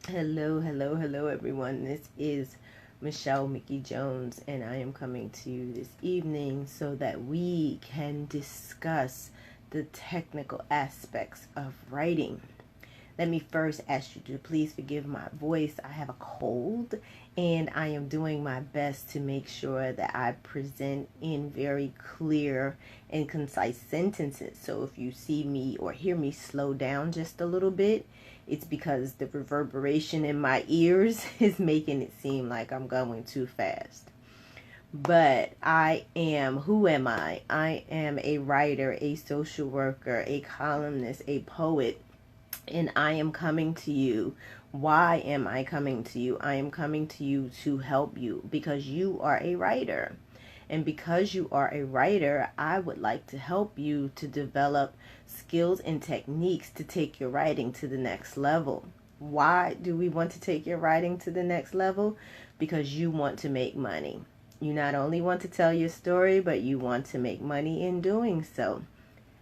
Hello, everyone. This is Michelle Mickey Jones, and I am coming to you this evening so that we can discuss the technical aspects of writing. Let me first ask you to please forgive my voice. I have a cold, and I am doing my best to make sure that I present in very clear and concise sentences. So if you see me or hear me slow down just a little bit, it's because the reverberation in my ears is making it seem like I'm going too fast. But who am I? I am a writer, a social worker, a columnist, a poet, and I am coming to you. Why am I coming to you? I am coming to you to help you because you are a writer. And because you are a writer, I would like to help you to develop skills and techniques to take your writing to the next level. Why do we want to take your writing to the next level? Because you want to make money. You not only want to tell your story, but you want to make money in doing so.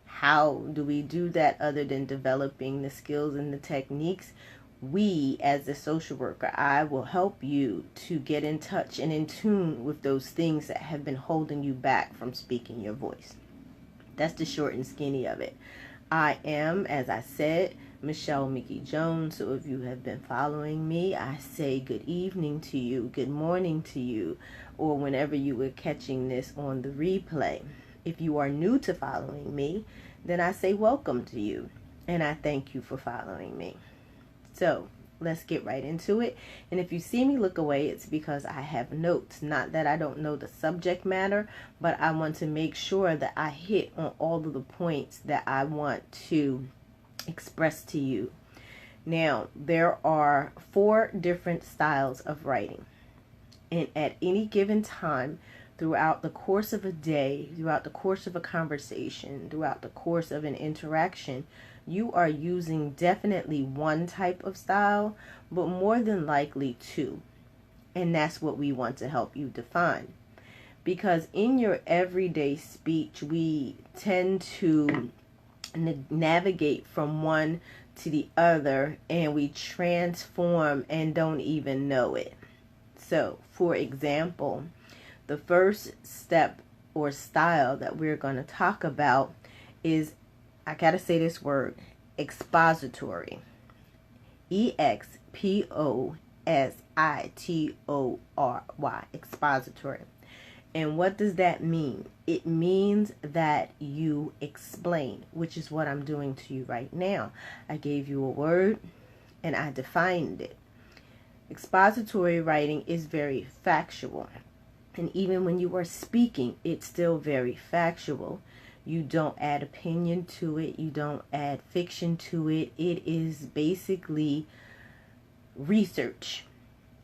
How do we do that other than developing the skills and the techniques? We, as a social worker, I will help you to get in touch and in tune with those things that have been holding you back from speaking your voice. That's the short and skinny of it. I am, as I said, Michelle Mickey Jones. So if you have been following me, I say good evening to you, good morning to you, or whenever you were catching this on the replay. If you are new to following me, then I say welcome to you, and I thank you for following me. So let's get right into it. And if you see me look away, it's because I have notes. Not that I don't know the subject matter, but I want to make sure that I hit on all of the points that I want to express to you. Now, there are 4 different styles of writing. And at any given time, throughout the course of a day, throughout the course of a conversation, throughout the course of an interaction, you are using definitely one type of style, but more than likely 2. And that's what we want to help you define. Because in your everyday speech, we tend to navigate from one to the other, and we transform and don't even know it. So, for example, the first step or style that we're going to talk about is, I gotta say this word, expository. Expository. Expository. And what does that mean? It means that you explain, which is what I'm doing to you right now. I gave you a word and I defined it. Expository writing is very factual. And even when you are speaking, it's still very factual. You don't add opinion to it. You don't add fiction to it. It is basically research.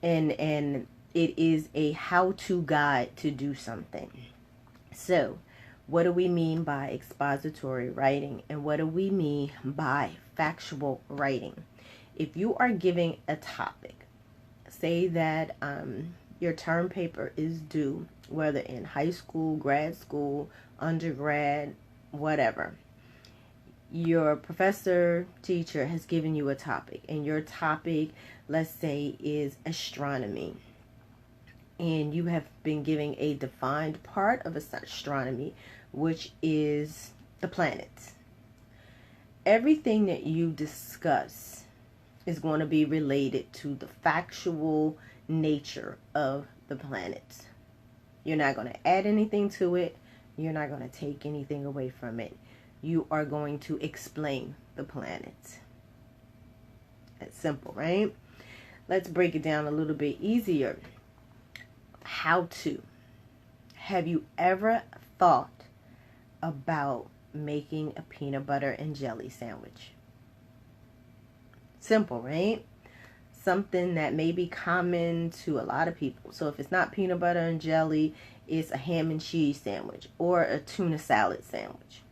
And it is a how-to guide to do something. So, what do we mean by expository writing? And what do we mean by factual writing? If you are giving a topic, say that your term paper is due, whether in high school, grad school, undergrad, whatever. Your professor, teacher has given you a topic, and your topic, let's say, is astronomy. And you have been giving a defined part of astronomy, which is the planets. Everything that you discuss is going to be related to the factual nature of the planets. You're not going to add anything to it. You're not going to take anything away from it. You are going to explain the planets. That's simple, right? Let's break it down a little bit easier. How to. Have you ever thought about making a peanut butter and jelly sandwich? Simple, right? Something that may be common to a lot of people. So if it's not peanut butter and jelly, it's a ham and cheese sandwich or a tuna salad sandwich.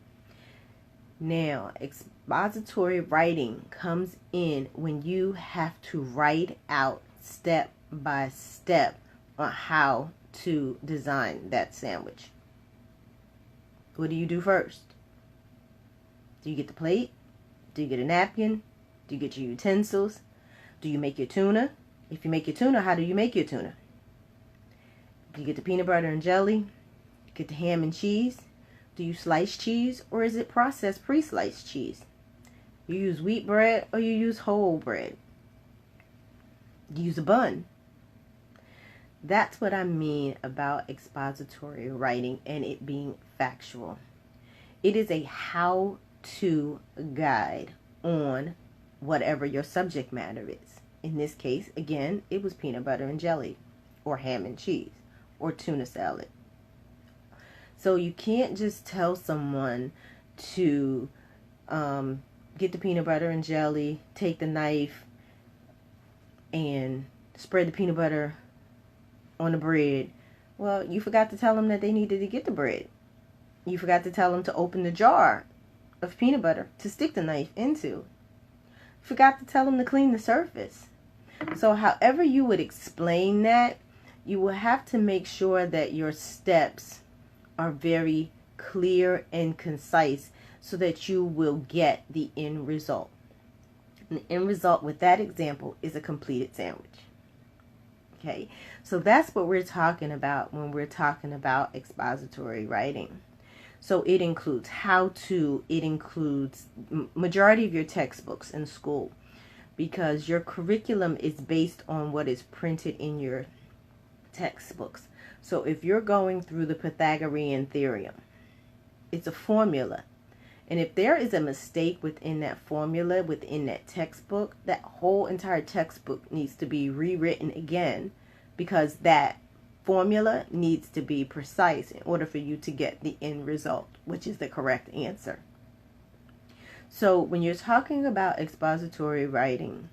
Now, expository writing comes in when you have to write out step by step on how to design that sandwich. What do you do first? Do you get the plate? Do you get a napkin? Do you get your utensils? Do you make your tuna? If you make your tuna, how do you make your tuna? Do you get the peanut butter and jelly? Get the ham and cheese? Do you slice cheese, or is it processed pre-sliced cheese? You use wheat bread or you use whole bread? You use a bun. That's what I mean about expository writing and it being factual. It is a how-to guide on whatever your subject matter is. In this case, again, it was peanut butter and jelly, or ham and cheese, or tuna salad. So you can't just tell someone to get the peanut butter and jelly, take the knife, and spread the peanut butter on the bread. Well, you forgot to tell them that they needed to get the bread. You forgot to tell them to open the jar of peanut butter to stick the knife into. Forgot to tell them to clean the surface. So however you would explain that, you will have to make sure that your steps are very clear and concise so that you will get the end result. And the end result with that example is a completed sandwich. Okay, so that's what we're talking about when we're talking about expository writing. So it includes how to, it includes majority of your textbooks in school, because your curriculum is based on what is printed in your textbooks. So if you're going through the Pythagorean theorem, it's a formula. And if there is a mistake within that formula, within that textbook, that whole entire textbook needs to be rewritten again, because that formula needs to be precise in order for you to get the end result, which is the correct answer. So when you're talking about expository writing,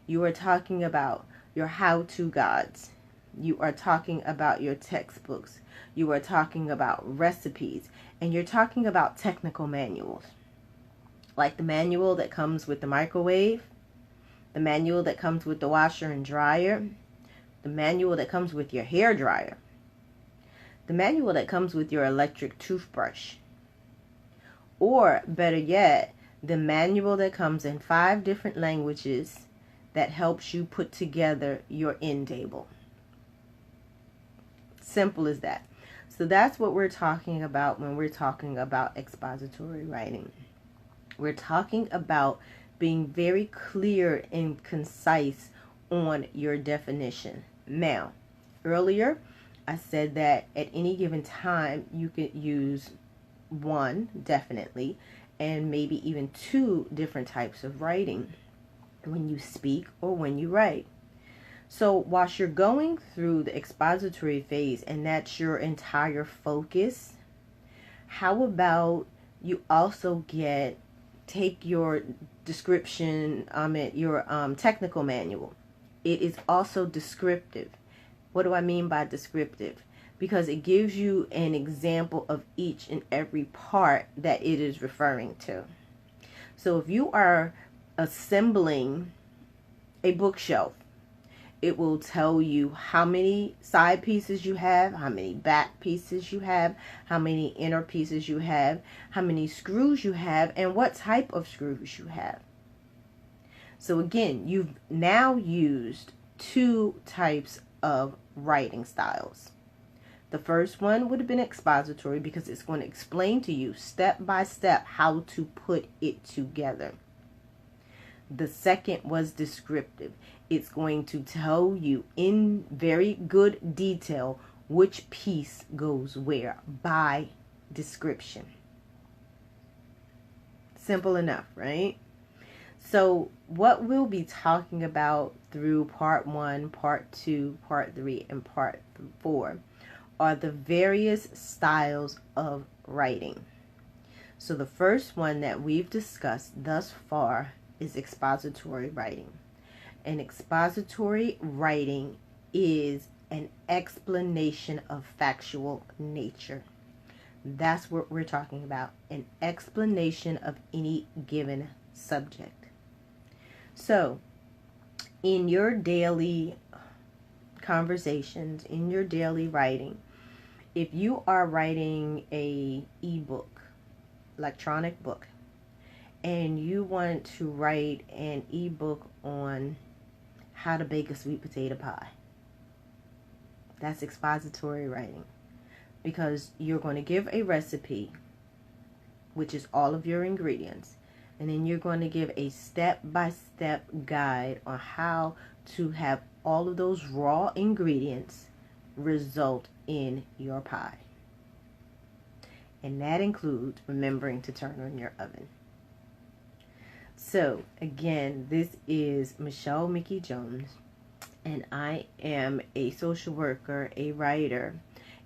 you are talking about your how-to guides. You are talking about your textbooks. You are talking about recipes. And you're talking about technical manuals. Like the manual that comes with the microwave, the manual that comes with the washer and dryer, the manual that comes with your hair dryer, the manual that comes with your electric toothbrush, or better yet, the manual that comes in 5 different languages that helps you put together your end table. Simple as that. So that's what we're talking about when we're talking about expository writing. We're talking about being very clear and concise on your definition. Now, earlier I said that at any given time you could use 1, definitely, and maybe even 2 different types of writing when you speak or when you write. So whilst you're going through the expository phase and that's your entire focus, how about you also take your description, your technical manual. It is also descriptive. What do I mean by descriptive? Because it gives you an example of each and every part that it is referring to. So if you are assembling a bookshelf, it will tell you how many side pieces you have, how many back pieces you have, how many inner pieces you have, how many screws you have, and what type of screws you have. So again, you've now used 2 types of writing styles. The first one would have been expository because it's going to explain to you step by step how to put it together. The second was descriptive. It's going to tell you in very good detail which piece goes where by description. Simple enough, right? So what we'll be talking about through part 1, part 2, part 3, and part 4 are the various styles of writing. So the first one that we've discussed thus far is expository writing. And expository writing is an explanation of factual nature. That's what we're talking about, an explanation of any given subject. So, in your daily conversations, in your daily writing, if you are writing a ebook, electronic book, and you want to write an ebook on how to bake a sweet potato pie. That's expository writing, because you're going to give a recipe, which is all of your ingredients, and then you're going to give a step-by-step guide on how to have all of those raw ingredients result in your pie. And that includes remembering to turn on your oven. So again, this is Michelle Mickey Jones, and I am a social worker, a writer,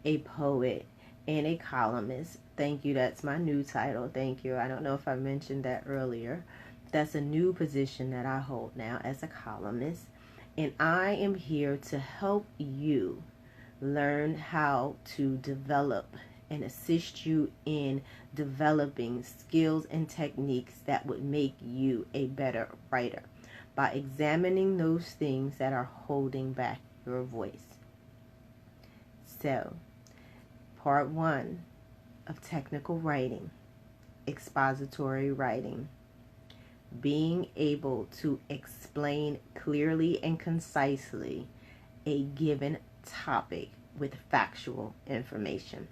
a poet, and a columnist. Thank you. That's my new title. Thank you. I don't know if I mentioned that earlier. That's a new position that I hold now as a columnist. And I am here to help you learn how to develop and assist you in developing skills and techniques that would make you a better writer by examining those things that are holding back your voice. So, part 1 of technical writing, expository writing, being able to explain clearly and concisely a given topic with factual information.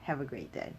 Have a great day.